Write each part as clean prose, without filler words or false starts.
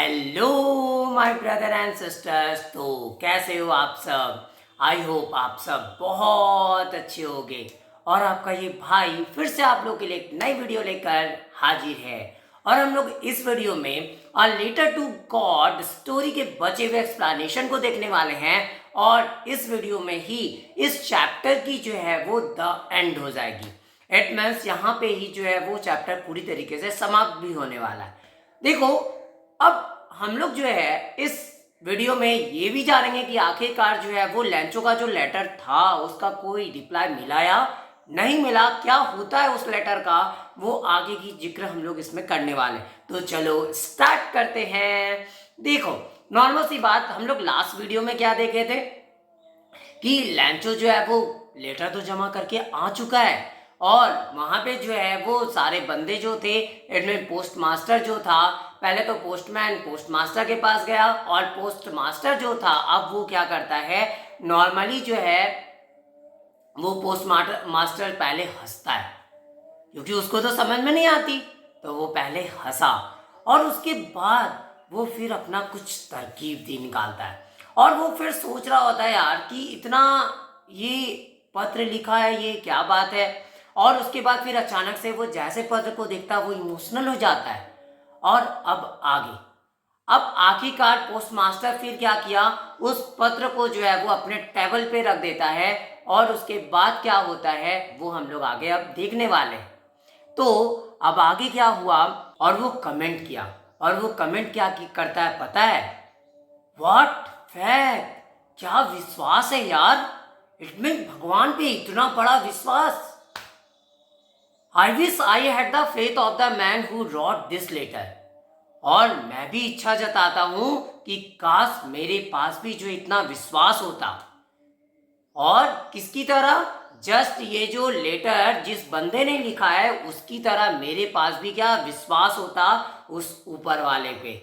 Hello my brother and sisters. तो कैसे हो आप सब? आई होप आप सब बहुत अच्छे होंगे। और आपका ये भाई फिर से आप लोग के लिए एक नई वीडियो लेकर हाजिर है। और हम लोग इस वीडियो में a letter to God story के बचे हुए एक्सप्लेनेशन को देखने वाले हैं। और इस वीडियो में ही इस चैप्टर की जो है वो द एंड हो जाएगी। इट मीन्स यहाँ पे ही जो है वो चैप्टर पूरी तरीके से समाप्त भी होने वाला है। देखो, अब हम लोग जो है इस वीडियो में ये भी जानेंगे कि आखिरकार जो है वो लेंचो का जो लेटर था उसका कोई रिप्लाई मिला या नहीं मिला, क्या होता है उस लेटर का, वो आगे की जिक्र हम लोग इसमें करने वाले। तो चलो स्टार्ट करते हैं। देखो, नॉर्मल सी बात, हम लोग लास्ट वीडियो में क्या देखे थे कि लेंचो जो है वो लेटर तो जमा करके आ चुका है। और वहां पे जो है वो सारे बंदे जो थे, इनमें पोस्ट मास्टर जो था, पहले तो पोस्टमैन पोस्ट मास्टर के पास गया और पोस्ट मास्टर जो था अब वो क्या करता है, नॉर्मली जो है वो पोस्ट मास्टर पहले हंसता है क्योंकि उसको तो समझ में नहीं आती, तो वो पहले हंसा और उसके बाद वो फिर अपना कुछ तरकीब दी निकालता है। और वो फिर सोच रहा होता है यार कि इतना ये पत्र लिखा है, ये क्या बात है। और उसके बाद फिर अचानक से वो जैसे पत्र को देखता है वो इमोशनल हो जाता है। और अब आखिरकार पोस्ट मास्टर फिर क्या किया, उस पत्र को जो है वो अपने टेबल पे रख देता है। और उसके बाद क्या होता है वो हम लोग आगे अब देखने वाले हैं। तो अब आगे क्या हुआ, और वो कमेंट किया। और वो कमेंट क्या करता है पता है? व्हाट फैक्ट, क्या विश्वास है यार, इसमें भगवान पे इतना बड़ा विश्वास। I wish I had the faith of the man who wrote this letter. और मैं भी इच्छा जताता हूं कि काश मेरे पास भी जो इतना विश्वास होता। और किसकी तरह? जस्ट ये जो लेटर जिस बंदे ने लिखा है उसकी तरह मेरे पास भी क्या विश्वास होता उस ऊपर वाले पे।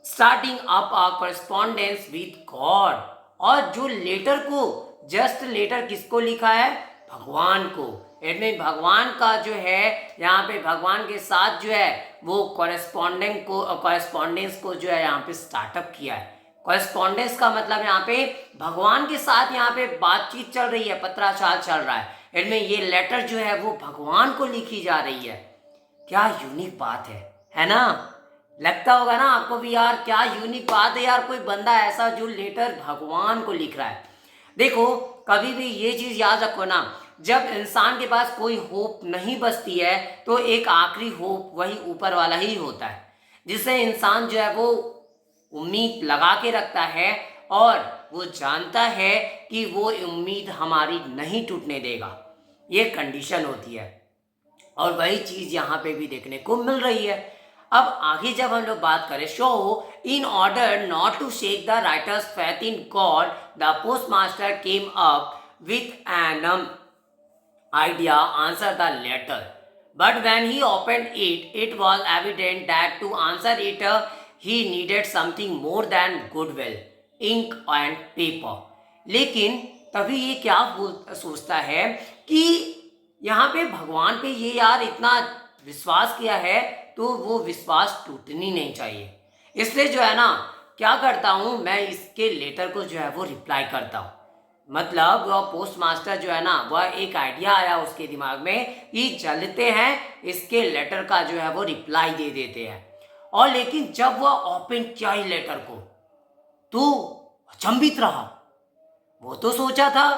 Starting up our correspondence with God. और जो लेटर को, जस्ट लेटर किसको लिखा है? भगवान को। इसमें भगवान का जो है यहाँ पे भगवान के साथ जो है वो कॉरेस्पॉन्डेंस को जो है यहाँ पे स्टार्टअप किया है। कॉरेस्पॉन्डेंस का मतलब यहाँ पे भगवान के साथ यहाँ पे बातचीत चल रही है, पत्राचार चल रहा है। इनमें ये लेटर जो है वो भगवान को लिखी जा रही है। क्या यूनिक बात है ना? लगता होगा ना आपको भी यार, क्या यूनिक बात है यार, कोई बंदा ऐसा जो लेटर भगवान को लिख रहा है। देखो, कभी भी ये चीज याद रखो ना, जब इंसान के पास कोई होप नहीं बचती है तो एक आखिरी होप वही ऊपर वाला ही होता है, जिससे इंसान जो है वो उम्मीद लगा के रखता है और वो जानता है कि वो उम्मीद हमारी नहीं टूटने देगा। ये कंडीशन होती है और वही चीज यहाँ पे भी देखने को मिल रही है। अब आगे जब हम लोग बात करें, so in order not to shake the writer's faith in God the post master came up with an idea answer the letter, but when he opened it was evident that to answer it he needed something more than goodwill, ink and paper. लेकिन तभी ये क्या सोचता है कि यहाँ पे भगवान पे ये यार इतना विश्वास किया है तो वो विश्वास टूटनी नहीं चाहिए। इसलिए जो है ना, क्या करता हूँ मैं, इसके लेटर को जो है वो रिप्लाई करता हूँ। मतलब वह पोस्ट मास्टर जो है ना, वह एक आइडिया आया उसके दिमाग में कि चलते हैं इसके लेटर का जो है वो रिप्लाई दे देते हैं। और लेकिन जब वह ओपन किया ही लेटर को तो अचंभित रहा। वो तो सोचा था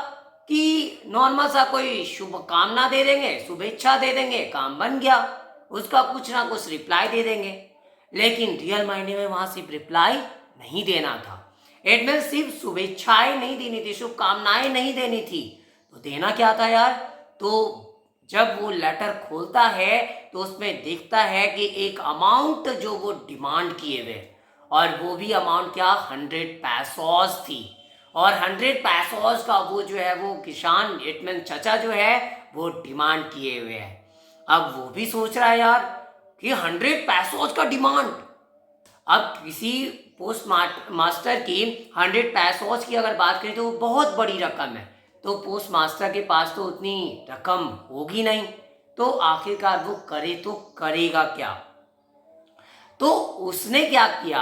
कि नॉर्मल सा कोई शुभकामना दे देंगे, शुभेच्छा दे देंगे, काम बन गया, उसका कुछ ना कुछ रिप्लाई दे देंगे। लेकिन रियल मायने में वहां सिर्फ रिप्लाई नहीं देना था। एडमिन सिर्फ शुभेच्छाएं नहीं देनी थी, शुभकामनाएं नहीं देनी थी, तो देना क्या था यार? तो जब वो लेटर खोलता है तो उसमें देखता है कि एक अमाउंट जो वो डिमांड किए हुए, और वो भी अमाउंट क्या, 100 पैसोज थी। और 100 पैसोज का वो जो है वो किसान एटमैन चचा जो है वो डिमांड किए हुए है। अब वो भी सोच रहा है यार कि 100 पैसोज का डिमांड। अब किसी पोस्ट मास्टर की 100 पैसोज की अगर बात करें तो वो बहुत बड़ी रकम है, तो पोस्ट मास्टर के पास तो उतनी रकम होगी नहीं, तो आखिरकार वो करे तो करेगा क्या? तो उसने क्या किया,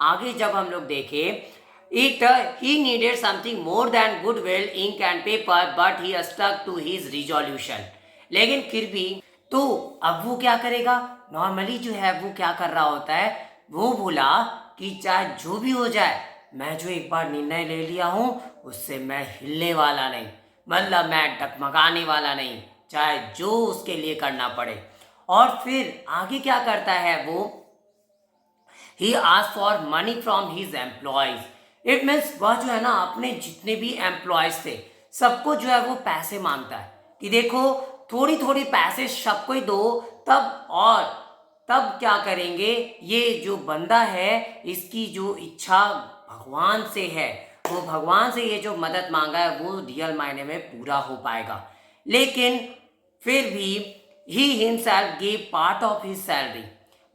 आगे जब हम लोग देखें, It he needed something more than goodwill, ink and paper, but he stuck to his resolution. लेकिन फिर भी तो अब वो क्या करेगा, नॉर्मली जो है वो क्या कर रहा होता है, वो बोला कि चाहे जो भी हो जाए, मैं जो एक बार निर्णय ले लिया हूँ उससे मैं हिलने वाला नहीं, मतलब मैं डगमगाने वाला नहीं, चाहे जो उसके लिए करना पड़े। और फिर आगे क्या करता है वो, he ask for money from his employees. It means वह जो है ना अपने जितने भी एम्प्लॉयज थे सबको जो है वो पैसे मांगता है कि देखो थोड़ी थोड़ी पैसे सबको ही दो, तब और तब क्या करेंगे, ये जो बंदा है इसकी जो इच्छा भगवान से है, वो भगवान से ये जो मदद मांगा है वो रियल मायने में पूरा हो पाएगा। लेकिन फिर भी he himself give part of his salary,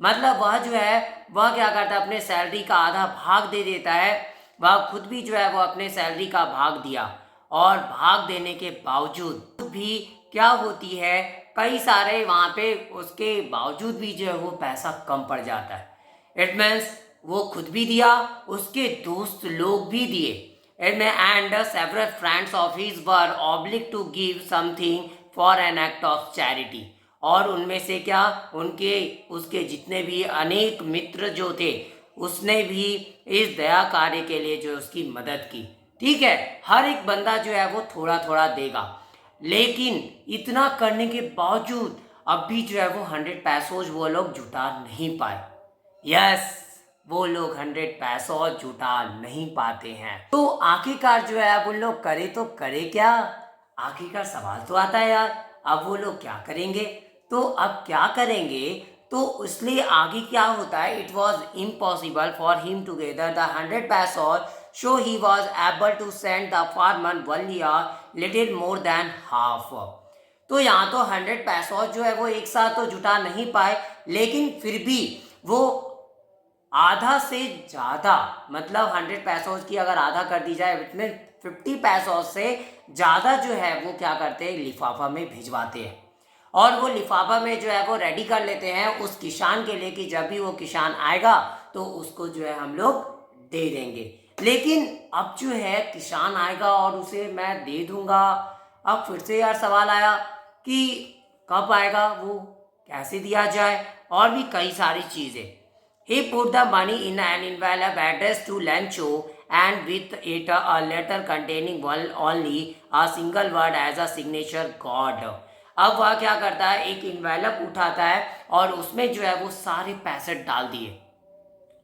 मतलब वह जो है वह क्या करता है, अपने सैलरी का आधा भाग दे देता है। वह खुद भी जो है वो अपने सैलरी का भाग दिया, और भाग देने के बावजूद भी क्या होती है, कई सारे वहाँ पे उसके बावजूद भी जो है वो पैसा कम पड़ जाता है। इट मीन्स वो खुद भी दिया, उसके दोस्त लोग भी दिए, and several friends of his were oblige to give something for an act of charity. और उनमें से क्या, उनके उसके जितने भी अनेक मित्र जो थे उसने भी इस दया कार्य के लिए जो उसकी मदद की। ठीक है, हर एक बंदा जो है वो थोड़ा थोड़ा देगा, लेकिन इतना करने के बावजूद अब भी जो है वो 100 पैसों वो लोग जुटा नहीं पाए। यस, वो लोग 100 पैसों जुटा नहीं पाते हैं। तो आखिरकार जो है अब उन लोग करे तो करे क्या, आखिरकार सवाल तो आता है यार, अब वो लोग क्या करेंगे, तो अब क्या करेंगे, तो इसलिए आगे क्या होता है, it was impossible for him to gather the 100 पैसों, so he was able to send the farmer only a little more than half. तो यहाँ तो 100 पैसों जो है वो एक साथ तो जुटा नहीं पाए, लेकिन फिर भी वो आधा से ज़्यादा, मतलब 100 पैसों की अगर आधा कर दी जाए, इसमें 50 पैसों से ज़्यादा जो है वो क्या करते हैं, लिफाफा में भिजवाते हैं, और वो लिफाफा में जो है वो रेडी कर लेते हैं उस किसान के लिए कि जब भी वो किसान आएगा तो उसको जो है हम लोग दे देंगे। लेकिन अब जो है किसान आएगा और उसे मैं दे दूंगा, अब फिर से यार सवाल आया कि कब आएगा वो, कैसे दिया जाए, और भी कई सारी चीज़ें। He put the money in an envelope addressed to Lancho, and with it a letter containing only a single word as a signature God. अब वह क्या करता है, एक इन्वेलप उठाता है और उसमें जो है वो सारे पैसे डाल दिए,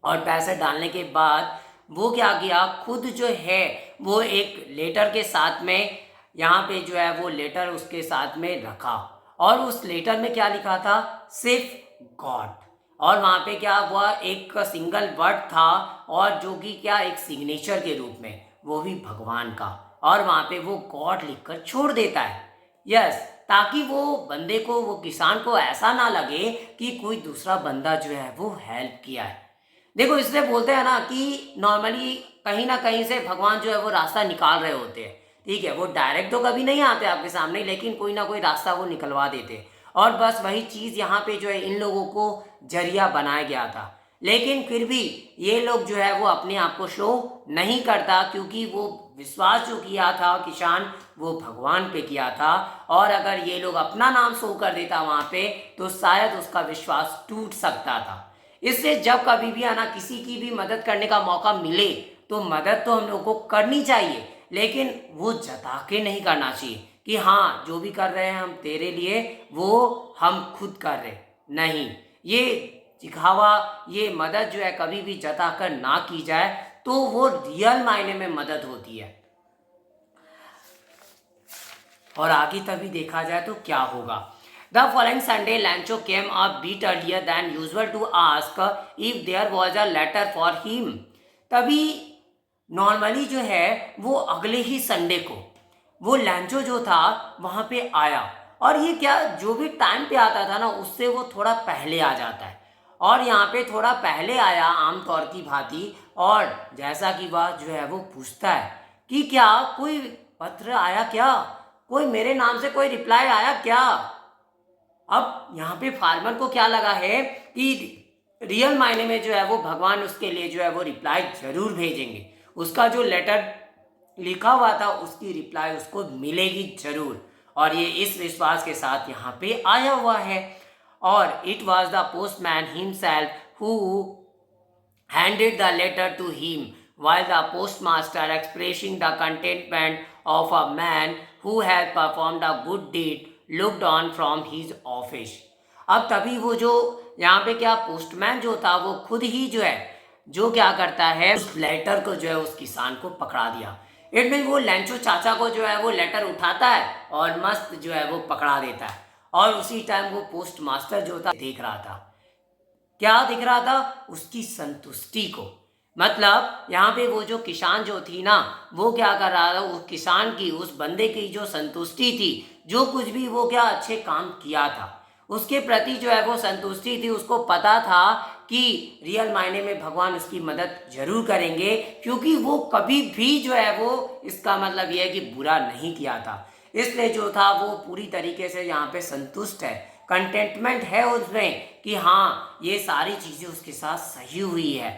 और पैसे डालने के बाद वो क्या किया, खुद जो है वो एक लेटर के साथ में यहाँ पे जो है वो लेटर उसके साथ में रखा, और उस लेटर में क्या लिखा था, सिर्फ गॉड, और वहाँ पे क्या हुआ, एक सिंगल वर्ड था, और जो कि क्या एक सिग्नेचर के रूप में, वो भी भगवान का, और वहाँ पे वो गॉड लिखकर छोड़ देता है। यस, ताकि वो बंदे को, वो किसान को ऐसा ना लगे कि कोई दूसरा बंदा जो है वो हेल्प किया है। देखो इसलिए बोलते हैं ना कि नॉर्मली कहीं ना कहीं से भगवान जो है वो रास्ता निकाल रहे होते हैं। ठीक है, वो डायरेक्ट तो कभी नहीं आते आपके सामने, लेकिन कोई ना कोई रास्ता वो निकलवा देते हैं, और बस वही चीज़ यहाँ पे जो है इन लोगों को जरिया बनाया गया था। लेकिन फिर भी ये लोग जो है वो अपने आप को शो नहीं करता, क्योंकि वो विश्वास जो किया था किसान, वो भगवान पे किया था, और अगर ये लोग अपना नाम शो कर देता वहाँ पे तो शायद उसका विश्वास टूट सकता था। इससे जब कभी भी आना किसी की भी मदद करने का मौका मिले तो मदद तो हम लोग को करनी चाहिए, लेकिन वो जता के नहीं करना चाहिए कि हाँ जो भी कर रहे हैं हम तेरे लिए, वो हम खुद कर रहे नहीं। ये दिखावा, ये मदद जो है कभी भी जता कर ना की जाए तो वो रियल मायने में मदद होती है। और आगे तभी देखा जाए तो क्या होगा। The following Sunday, Lancho came a bit earlier than usual to ask if there was a letter for him. तभी नॉर्मली जो है वो अगले ही संडे को वो लैंचो जो था वहाँ पे आया, और ये क्या जो भी टाइम पे आता था ना उससे वो थोड़ा पहले आ जाता है, और यहाँ पे थोड़ा पहले आया आमतौर की भांति, और जैसा कि वह जो है वो पूछता है कि क्या कोई पत्र आया, क्या कोई मेरे नाम से कोई रिप्लाई आया क्या। अब यहाँ पे फार्मर को क्या लगा है कि रियल मायने में जो है वो भगवान उसके लिए जो है वो रिप्लाई जरूर भेजेंगे। उसका जो लेटर लिखा हुआ था उसकी रिप्लाई उसको मिलेगी जरूर, और ये इस विश्वास के साथ यहाँ पे आया हुआ है। और it was the postman himself who handed the letter to him, while the postmaster, expressing the contentment of a man who had performed a good deed, looked on from his office. अब तभी वो जो यहाँ पे क्या postman जो था वो खुद ही जो है जो क्या करता है उस लेटर को जो है उस किसान को पकड़ा दिया। इट मीन वो लेंचो चाचा को जो है वो लेटर उठाता है और मस्त जो है वो पकड़ा देता है, और उसी टाइम वो पोस्ट मास्टर जो था देख रहा था। क्या दिख रहा था? उसकी संतुष्टि को। मतलब यहाँ पे वो जो किसान जो थी ना वो क्या कर रहा था, उस किसान की उस बंदे की जो संतुष्टि थी, जो कुछ भी वो क्या अच्छे काम किया था उसके प्रति जो है वो संतुष्टि थी। उसको पता था कि रियल मायने में भगवान उसकी मदद जरूर करेंगे, क्योंकि वो कभी भी जो है वो इसका मतलब ये है कि बुरा नहीं किया था। इसलिए जो था वो पूरी तरीके से यहाँ पे संतुष्ट है, कंटेंटमेंट है उसमें कि हाँ ये सारी चीज़ें उसके साथ सही हुई है।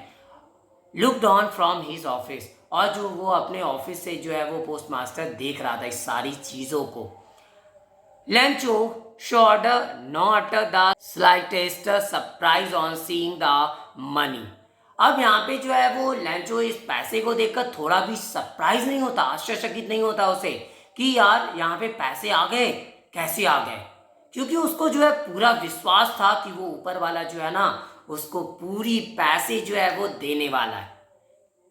Looked on from his office, और जो वो अपने ऑफिस से जो है वो पोस्ट मास्टर देख रहा था इस सारी चीज़ों को। Lencho showed not the slightest surprise on seeing the money. अब यहाँ पे जो है वो लेंचो इस पैसे को देखकर थोड़ा भी सरप्राइज नहीं होता, आश्चर्यचकित नहीं होता उसे कि यार यहाँ पे पैसे आ गए, कैसे आ गए, क्योंकि उसको जो है पूरा विश्वास था कि वो ऊपर वाला जो है ना उसको पूरी पैसे जो है वो देने वाला है।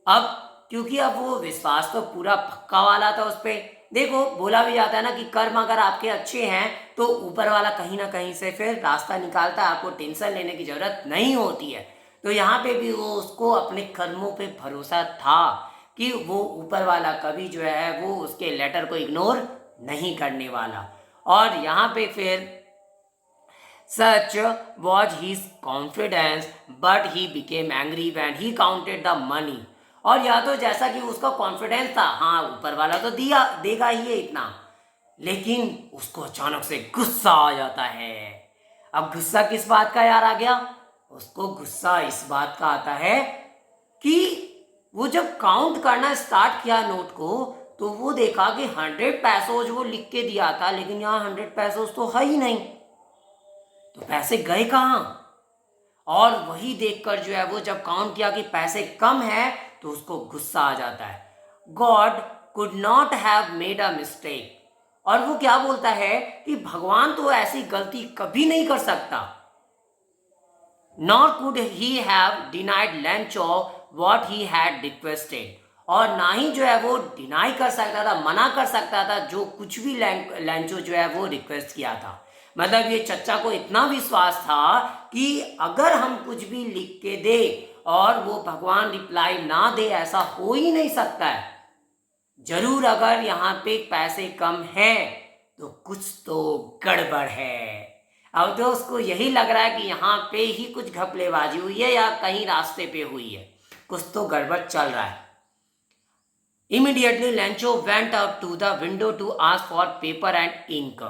अब क्योंकि अब वो विश्वास तो पूरा पक्का वाला था उस पर। देखो बोला भी जाता है ना कि कर्म अगर आपके अच्छे हैं तो ऊपर वाला कहीं ना कहीं से फिर रास्ता निकालता है, आपको टेंशन लेने की जरूरत नहीं होती है। तो यहाँ पे भी वो उसको अपने कर्मों पे भरोसा था कि वो ऊपर वाला कभी जो है वो उसके लेटर को इग्नोर नहीं करने वाला। और यहाँ पे फिर such was his confidence, but he became angry when he counted the money. और या तो जैसा कि उसका कॉन्फिडेंस था, हाँ ऊपर वाला तो दिया देगा ही है इतना, लेकिन उसको अचानक से गुस्सा आ जाता है। अब गुस्सा किस बात का यार आ गया? उसको गुस्सा इस बात का आता है कि वो जब काउंट करना स्टार्ट किया नोट को तो वो देखा कि 100 पैसोज वो लिख के दिया था, लेकिन यहाँ 100 पैसोज तो है ही नहीं, तो पैसे गए कहाँ? और वही देखकर जो है वो जब काउंट किया कि पैसे कम है तो उसको गुस्सा आ जाता है। God could not have made a mistake, और वो क्या बोलता है कि भगवान तो ऐसी गलती कभी नहीं कर सकता। Not could he have denied Lencho what he had requested, और ना ही जो है वो डिनाई कर सकता था, मना कर सकता था जो कुछ भी लेंचो जो है वो रिक्वेस्ट किया था। मतलब ये चच्चा को इतना विश्वास था कि अगर हम कुछ भी लिख के दे और वो भगवान रिप्लाई ना दे, ऐसा हो ही नहीं सकता है। जरूर अगर यहाँ पे पैसे कम हैं तो कुछ तो गड़बड़ है। अब तो उसको यही लग रहा है कि यहाँ पे ही कुछ घपलेबाजी हुई है या कहीं रास्ते पे हुई है, कुछ तो गड़बड़ चल रहा है। Immediately Lencho went up to the window to ask for paper and ink.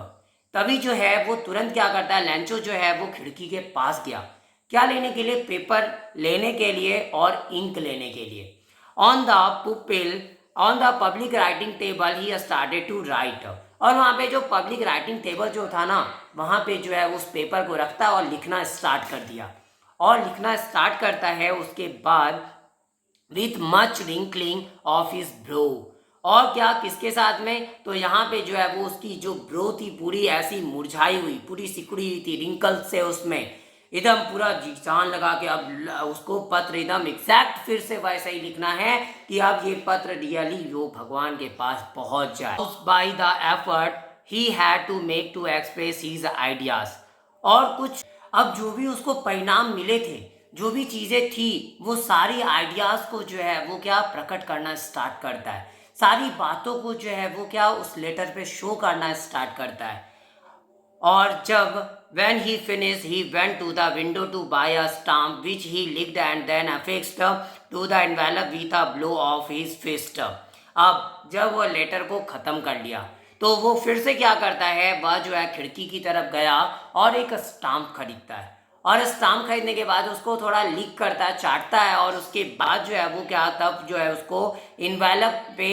तभी जो है वो तुरंत क्या करता है, लेंचो जो है वो खिड़की के पास गया, क्या लेने के लिए? पेपर लेने के लिए और इंक लेने के लिए। On the pupil on the public writing table he started to write, और वहाँ पे जो पब्लिक राइटिंग टेबल जो था ना वहाँ पे जो है उस पेपर को रखता और लिखना स्टार्ट कर दिया, और लिखना स्टार्ट करता है उसके बाद with much wrinkling of his bro, और क्या किसके साथ में? तो यहाँ पे जो है वो उसकी जो ब्रो थी पूरी ऐसी मुरझाई हुई, पूरी सिकुड़ी हुई थी, रिंकल से उसमें एकदम पूरा जी जान लगा के अब उसको पत्र एकदम एग्जैक्ट फिर से वैसा ही लिखना है कि अब ये पत्र रियली वो भगवान के पास पहुंच जाए। By the effort he had to make to express his ideas, और कुछ अब जो भी उसको परिणाम मिले थे, जो भी चीज़ें थी, वो सारी आइडियाज़ को जो है वो क्या प्रकट करना स्टार्ट करता है, सारी बातों को जो है वो क्या उस लेटर पे शो करना स्टार्ट करता है। और जब when he finished he went to the window to buy a stamp which he licked and then affixed to the envelope with a blow of his fist. अब जब वो लेटर को ख़त्म कर लिया तो वो फिर से क्या करता है, वह जो है खिड़की की तरफ गया और एक स्टाम्प खरीदता है, और स्टाम्प खरीदने के बाद उसको थोड़ा लीक करता है, चाटता है, और उसके बाद जो है वो क्या, तब जो है उसको इन्वेलप पे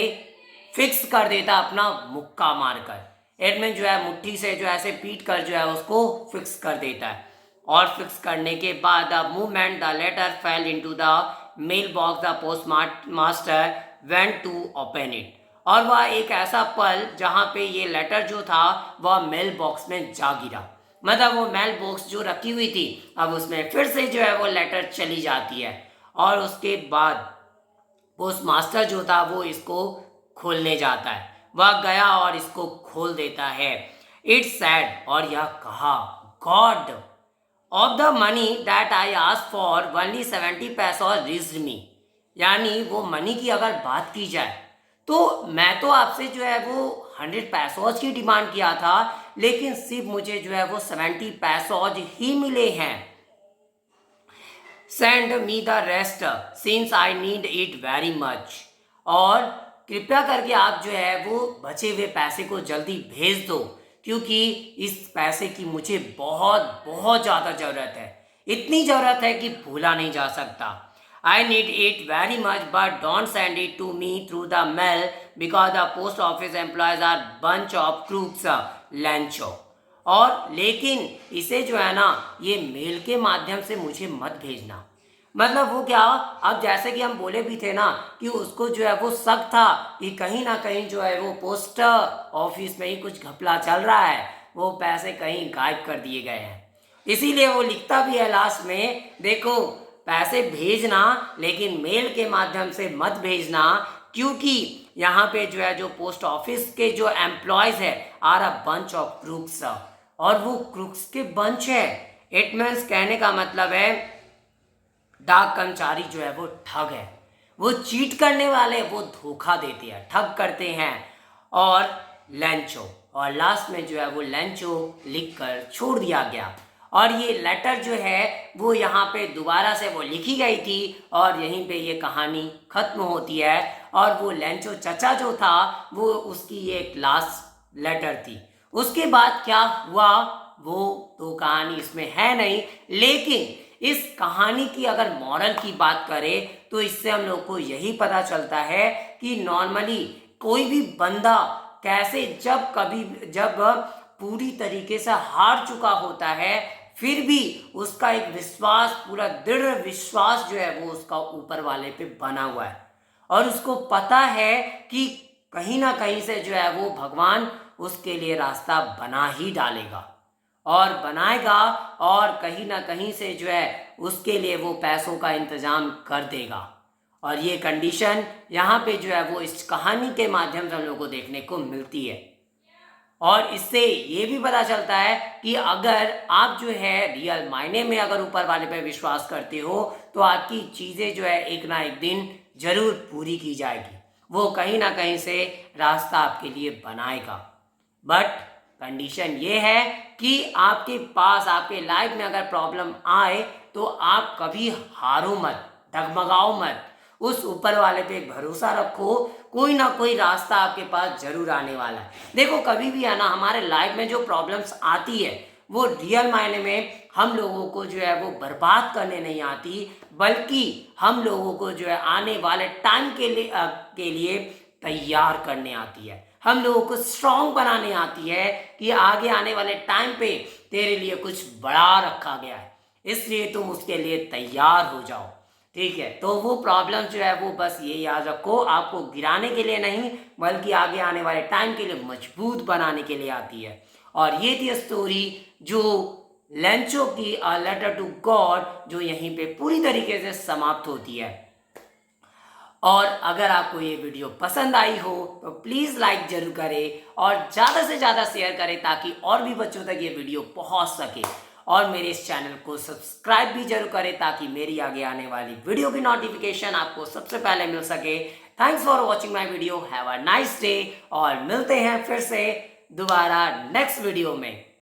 फिक्स कर देता अपना मुक्का मारकर। एडमिन जो है मुट्ठी से जो ऐसे पीट कर जो है उसको फिक्स कर देता है। और फिक्स करने के बाद the movement the letter fell into the mail box, the post master went to open it. और वह एक ऐसा पल जहाँ पे ये लेटर जो था वह मेल बॉक्स में जा गिरा। मतलब वो मेल बॉक्स जो रखी हुई थी अब उसमें फिर से जो है वो लेटर चली जाती है। और उसके बाद पोस्ट मास्टर जो था वो इसको खोलने जाता है। वह गया और इसको खोल देता है। इट्स सैड, और यह कहा, God of the money that I ask for only 70 पैसा रीच्ड मी। यानी वो मनी की अगर बात की जाए तो मैं तो आपसे जो है वो 100 पैसोज की डिमांड किया था, लेकिन सिर्फ मुझे जो है वो 70 पैसोज ही मिले हैं। Send me the rest since I need it very much. और कृपया करके आप जो है वो बचे हुए पैसे को जल्दी भेज दो, क्योंकि इस पैसे की मुझे बहुत बहुत ज़्यादा ज़रूरत है। इतनी ज़रूरत है कि भूला नहीं जा सकता। I need it very much, but don't send it to me through the mail because the post office employees are bunch of crooks, लैंचो। और लेकिन इसे जो है ना ये मेल के माध्यम से मुझे मत भेजना। मतलब वो क्या, अब जैसे कि हम बोले भी थे ना कि उसको जो है वो शक था कि कहीं ना कहीं जो है वो पोस्ट ऑफिस में ही कुछ घपला चल रहा है, वो पैसे कहीं गायब कर दिए गए हैं। इसीलिए वो लिखता भी है लास्ट में, देखो पैसे भेजना लेकिन मेल के माध्यम से मत भेजना, क्योंकि यहाँ पे जो है जो पोस्ट ऑफिस के जो एम्प्लॉयज है are a bunch of crooks. और वो क्रूक्स के बंच है। इट मीन्स कहने का मतलब है डाक कर्मचारी जो है वो ठग है, वो चीट करने वाले, वो धोखा देते हैं, ठग करते हैं। और लैंचो, और लास्ट में जो है वो लैंचो लिख कर छोड़ दिया गया। और ये लेटर जो है वो यहाँ पे दोबारा से वो लिखी गई थी और यहीं पे ये कहानी खत्म होती है। और वो लैंचो चचा जो था वो उसकी ये एक लास्ट लेटर थी। उसके बाद क्या हुआ वो तो कहानी इसमें है नहीं, लेकिन इस कहानी की अगर मॉरल की बात करें तो इससे हम लोग को यही पता चलता है कि नॉर्मली कोई भी बंदा कैसे जब पूरी तरीके से हार चुका होता है फिर भी उसका एक विश्वास, पूरा दृढ़ विश्वास जो है वो उसका ऊपर वाले पे बना हुआ है। और उसको पता है कि कहीं ना कहीं से जो है वो भगवान उसके लिए रास्ता बना ही डालेगा और बनाएगा, और कहीं ना कहीं से जो है उसके लिए वो पैसों का इंतजाम कर देगा। और ये कंडीशन यहाँ पे जो है वो इस कहानी के माध्यम से हम लोग को देखने को मिलती है। और इससे ये भी पता चलता है कि अगर आप जो है रियल मायने में अगर ऊपर वाले पे विश्वास करते हो तो आपकी चीज़ें जो है एक ना एक दिन जरूर पूरी की जाएगी। वो कहीं ना कहीं से रास्ता आपके लिए बनाएगा। बट कंडीशन ये है कि आपके पास, आपके लाइफ में अगर प्रॉब्लम आए तो आप कभी हारो मत, डगमगाओ मत, उस ऊपर वाले पे भरोसा रखो, कोई ना कोई रास्ता आपके पास जरूर आने वाला है। देखो कभी भी है ना हमारे लाइफ में जो प्रॉब्लम्स आती है वो रियल मायने में हम लोगों को जो है वो बर्बाद करने नहीं आती, बल्कि हम लोगों को जो है आने वाले टाइम के लिए तैयार करने आती है। हम लोगों को स्ट्रांग बनाने आती है कि आगे आने वाले टाइम पे तेरे लिए कुछ बड़ा रखा गया है, इसलिए तुम उसके लिए तैयार हो जाओ। ठीक है, तो वो प्रॉब्लम जो है वो बस ये याद रखो, आपको गिराने के लिए नहीं बल्कि आगे आने वाले टाइम के लिए मजबूत बनाने के लिए आती है। और ये थी स्टोरी जो लैंचो की अ लेटर टू गॉड, जो यहीं पे पूरी तरीके से समाप्त होती है। और अगर आपको ये वीडियो पसंद आई हो तो प्लीज़ लाइक जरूर करें और ज़्यादा से ज़्यादा शेयर करें ताकि और भी बच्चों तक ये वीडियो पहुंच सके। और मेरे इस चैनल को सब्सक्राइब भी जरूर करें ताकि मेरी आगे आने वाली वीडियो की नोटिफिकेशन आपको सबसे पहले मिल सके। Thanks for watching my video, have a nice day, और मिलते हैं फिर से दोबारा नेक्स्ट वीडियो में।